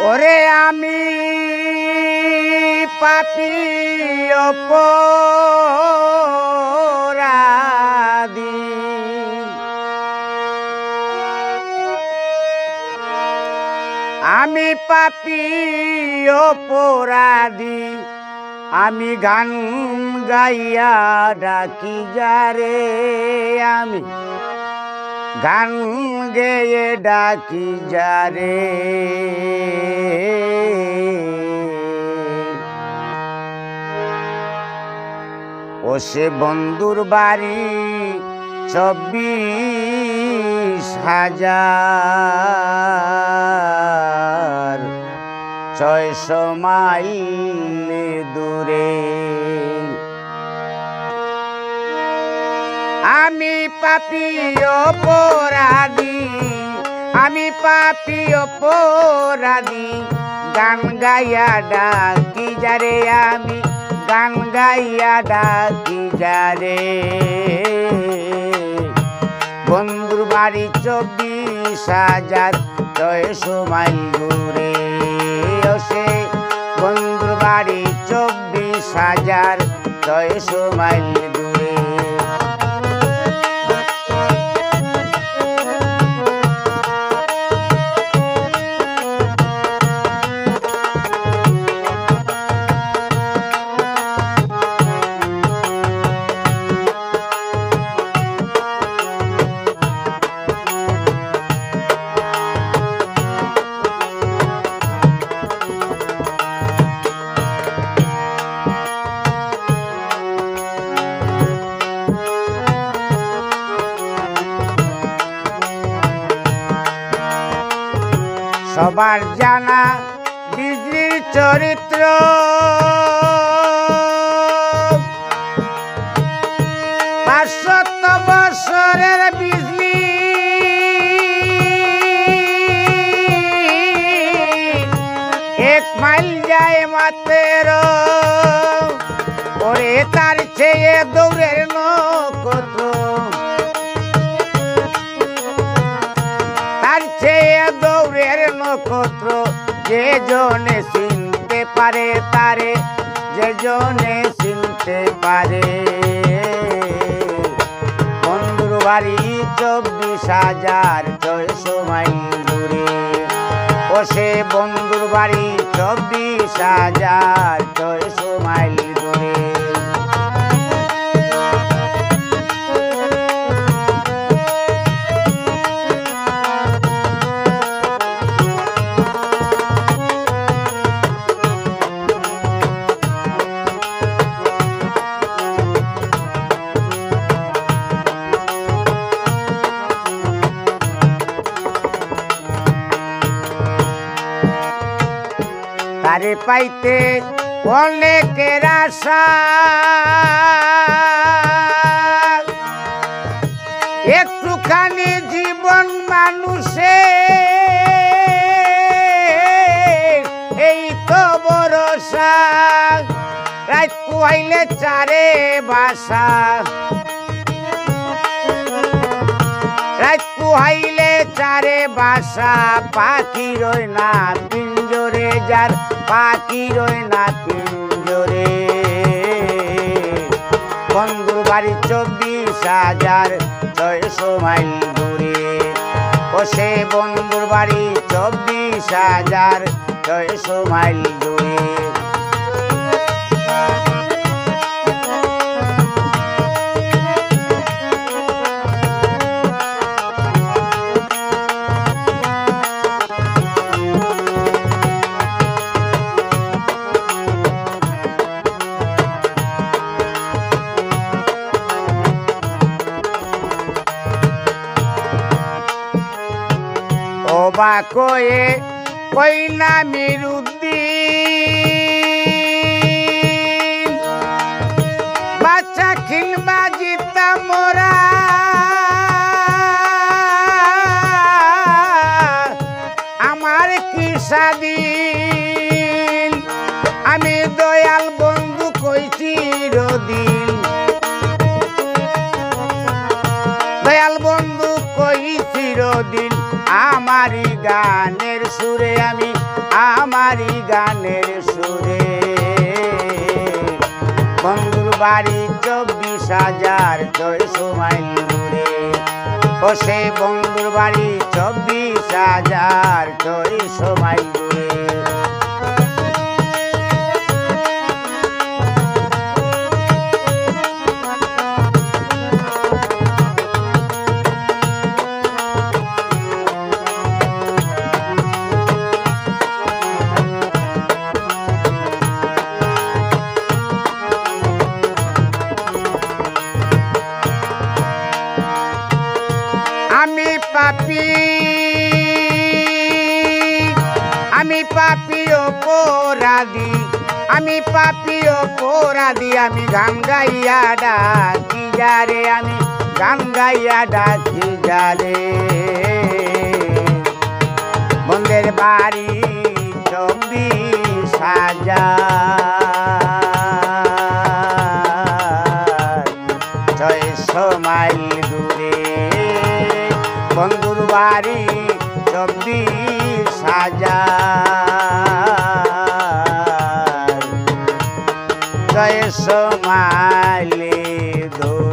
ওরে আমি পাপী অপরাধী, আমি পাপী অপরাধী, আমি গান গাইয়া ডাকি যারে, আমি গান গেয়ে ডাকি যারে। ও সে বন্ধুর বাড়ি 24,600 মাইল দূরে। আমি পাপী অপরাধী, আমি পাপী অপরাধী, গান গাইয়া ডাকি যারে, আমি গান গাইয়া ডাকি যারে। বন্ধুর বাড়ি 24,600 মাইল দূরে। ও সে বন্ধুর বাড়ি 24,600 মাইল দূরে। সবার জানা বিজলির চরিত্র, 500 বছরের বিজলি, এক মাইল যায় মাত্র। ওরে তার চেয়ে দৌড়ের নক্ষত্র, তার চেয়ে দৌড়ের নক্ষত্র, যে জনে চিনতে পারে তারে, যে জনে চিনতে পারে। বন্ধুর বাড়ি 24,600 মাইল দূরে। ও সে বন্ধুর বাড়ি 24,600 মাইল দূরে। তারে পাইতে অনেকের আশা, একটুখানি জীবন মানুষে, এই তো ভরসা। রাত পুহাইলে চারে বাসা, রাত পুহাইলে চারে বাসা, পাখি রয় না পিঞ্জরে, যার পাখি রয় না পিঞ্জরে। বন্ধুর বাড়ি 24,600 মাইল দূরে। ও সে বন্ধুর বাড়ি 24,600 মাইল দূরে। অবাক হয়ে কইনা মিরুদ্দিন, বাচ্চা খিলবা জিতা মোরা, আমার কি স্বাধীন। আমি দয়াল বন্ধু কই চিরদিন, দয়াল বন্ধু কই চিরদিন। আমারি গানের সুরে আমি আমারই গানের সুরে বন্ধুর বাড়ি 24,600 মাইল দূরে ও সে বন্ধুর বাড়ি 24,600 মাইল দূরে আমি পাপী অপরাধী আমি পাপী অপরাধী আমি গান গাইয়া ডাকি যারে আমি গান গাইয়া ডাকি যারে বন্ধের বাড়ি 24,600 মাইল দূরে বন্ধুর বাড়ি 24,600 মাইল দূরে